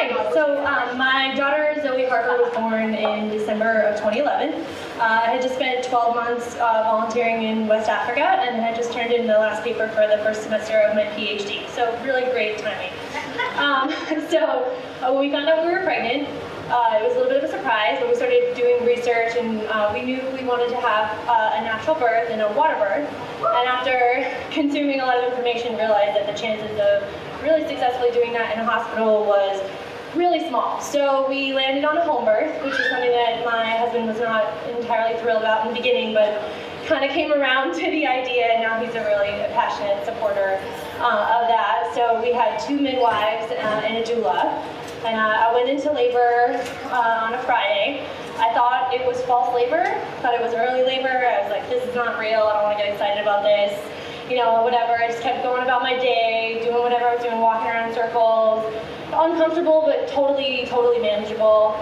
Hi, so my daughter Zoe Harper was born in December of 2011. I had just spent 12 months volunteering in West Africa and had just turned in the last paper for the first semester of my PhD, so really great timing. When we found out we were pregnant, it was a little bit of a surprise, but we started doing research and we knew we wanted to have a natural birth and a water birth. And after consuming a lot of information, realized that the chances of really successfully doing that in a hospital was really small. So we landed on a home birth, which is something that my husband was not entirely thrilled about in the beginning, but kind of came around to the idea, and now he's a really passionate supporter of that. So we had 2 midwives and a doula. And I went into labor on a Friday. I thought it was false labor, thought it was early labor. I was like, this is not real, I don't want to get excited about this. You know, whatever, I just kept going about my day, doing whatever I was doing, walking around in circles. Uncomfortable, but totally manageable.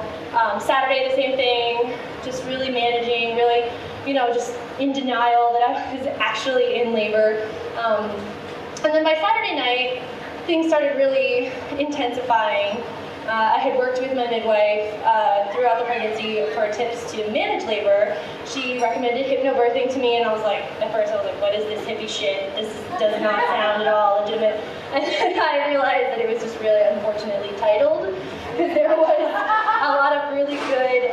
Saturday, the same thing, just really managing, really, you know, just in denial that I was actually in labor. And then by Saturday night, things started really intensifying. I had worked with my midwife throughout the pregnancy for tips to manage labor. She recommended hypnobirthing to me, and I was like, at first I was like, what is this hippie shit? This does not sound at all legitimate. And then I realized that it was just really unfortunately titled, because there was a lot of really good,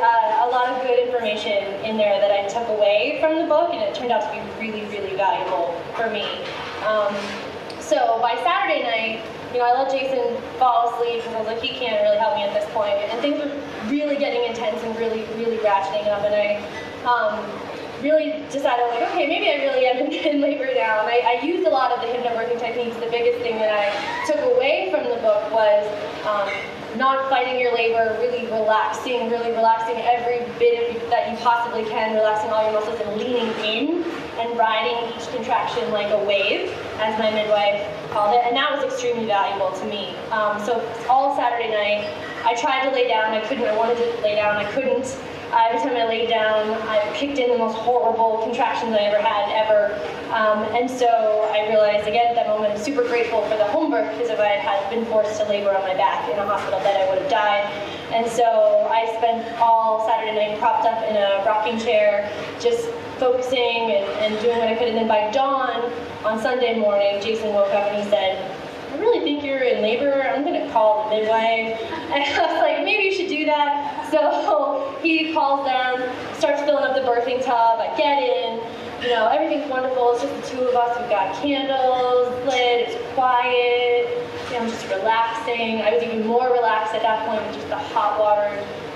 information in there that I took away from the book, and it turned out to be really valuable for me. So by Saturday night, you know, I let Jason fall asleep because I was like, he can't really help me at this point. And things were really getting intense and really ratcheting up. And I really decided, like, okay, maybe I really am in labor now. And I used a lot of the hypnobirthing techniques. The biggest thing that I took away from the book was not fighting your labor, really relaxing every bit that you possibly can, relaxing all your muscles and leaning in and riding each contraction like a wave, as my midwife called it, and that was extremely valuable to me. So all Saturday night, I tried to lay down, I couldn't, I wanted to lay down, I couldn't. Every time I laid down, I kicked in the most horrible contractions I ever had, and so I realized, again, at that moment, I'm super grateful for the home birth, because if I had been forced to labor on my back in a hospital bed, I would have died. And so I spent all Saturday night propped up in a rocking chair, just focusing and doing what I could. And then by dawn on Sunday morning, Jason woke up and he said, I really think you're in labor. I'm going to call the midwife. And I was like, maybe you should do that. So he calls them, starts filling up the birthing tub. I get in. You know, everything's wonderful. It's just the 2 of us. We've got candles lit. It's quiet. You know, I'm just relaxing. I was even more relaxed at that point with just the hot water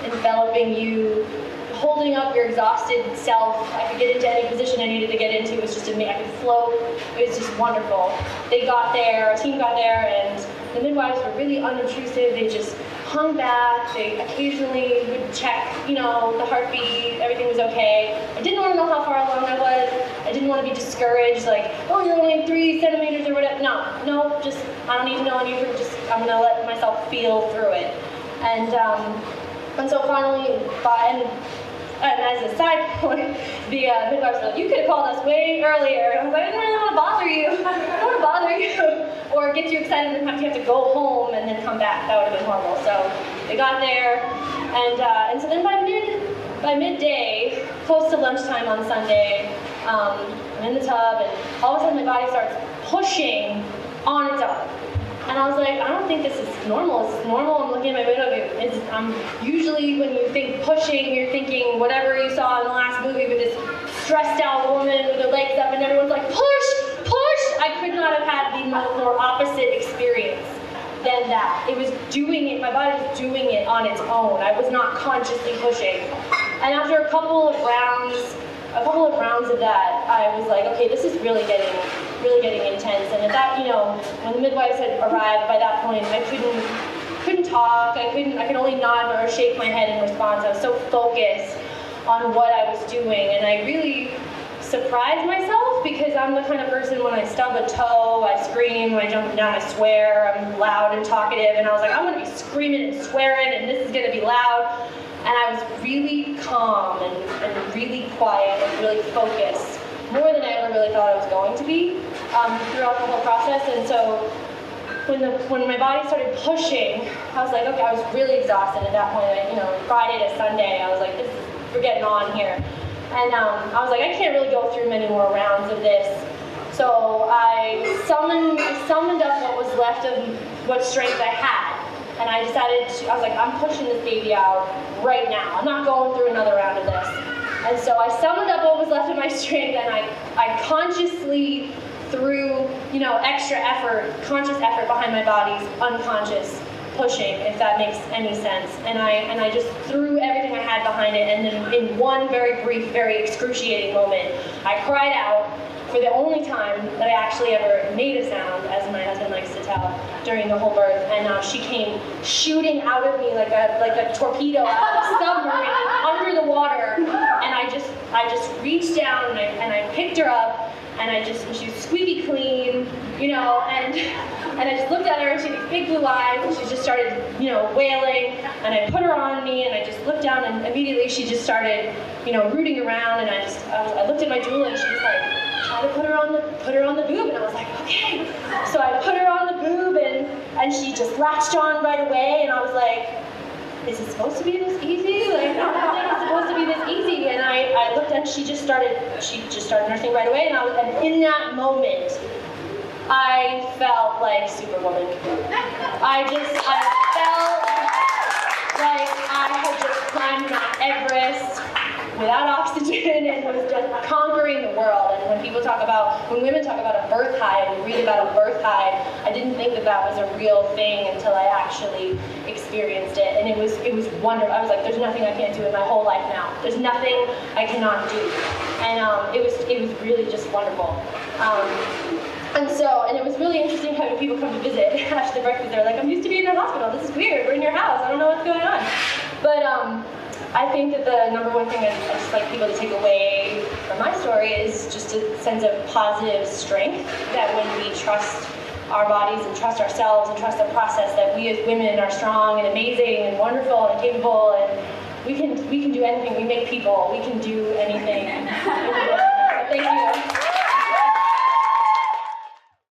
enveloping you, holding up your exhausted self. I could get into any position I needed to get into. It was just amazing. I could float. It was just wonderful. They got there, our team got there, and the midwives were really unobtrusive. They just hung back. They occasionally would check, you know, the heartbeat, everything was okay. I didn't want to know how far along I was. I didn't want to be discouraged, like, oh, you're only 3 centimeters or whatever. No, just, I don't need to know anything. Just, I'm going to let myself feel through it. And so finally, and as a side point, the midwives were like, you could have called us way earlier. And I was like, I didn't really want to bother you. I don't want to bother you. Or get you excited and have to go home and then come back. That would have been horrible. So they got there, and so then by midday, close to lunchtime on Sunday, I'm in the tub, and all of a sudden my body starts pushing on its own. And I was like, I don't think this is normal. Is this normal? I'm looking at my window. Usually when you think pushing, you're thinking whatever you saw in the last movie with this stressed out woman with her legs up and everyone's like, push! I could not have had the more opposite experience than that. It was doing it, my body was doing it on its own. I was not consciously pushing. And after a couple of rounds of that, I was like, okay, this is really getting intense. And at that, you know, when the midwives had arrived, by that point, I couldn't talk. I could only nod or shake my head in response. I was so focused on what I was doing, and I really surprised myself, because I'm the kind of person, when I stub a toe, I scream, when I jump down, I swear, I'm loud and talkative, and I was like, I'm gonna be screaming and swearing, and this is gonna be loud. And I was really calm and really quiet and really focused, more than I ever really thought I was going to be throughout the whole process. And so when my body started pushing, I was like, okay, I was really exhausted at that point. Friday to Sunday, I was like, we're getting on here. And I was like, I can't really go through many more rounds of this. So I summoned up what was left of what strength I had. And I decided I was like, I'm pushing this baby out right now. I'm not going through another round of this. And so I summoned up what was left of my strength, and I consciously threw, extra effort, conscious effort behind my body's unconscious pushing, if that makes any sense. And I just threw everything I had behind it, and then in one very brief, very excruciating moment, I cried out for the only time that I actually ever made a sound, as my husband likes to tell, during the whole birth. And she came shooting out of me like a torpedo out of a submarine under the water. And I just reached down and I picked her up, and she was squeaky clean, and I just looked at her, and she had these big blue eyes, and she just started, wailing, and I put her on me, and I just looked down, and immediately she just started, rooting around, and I looked at my doula, and she was like, try to put her on the boob, and I was like, okay. So I put her on the boob, and she just latched on right away, and I was like, is it supposed to be this easy? Like, I don't think it's supposed to be this easy. And I looked, and she just started nursing right away, and in that moment, I felt like Superwoman. I felt like I had just climbed Mount Everest without oxygen and was just conquering the world. And when women talk about a birth high, and you read about a birth high, I didn't think that was a real thing until I actually experienced it. And it was wonderful. I was like, there's nothing I can't do in my whole life now. There's nothing I cannot do. And it was really just wonderful. And it was really interesting having people come to visit after the breakfast. They're like, I'm used to being in a hospital. This is weird. We're in your house. I don't know what's going on. But I think that the number one thing I'd just like people to take away from my story is just a sense of positive strength, that when we trust our bodies and trust ourselves and trust the process, that we as women are strong and amazing and wonderful and capable, and we can do anything. We make people. We can do anything. Thank you.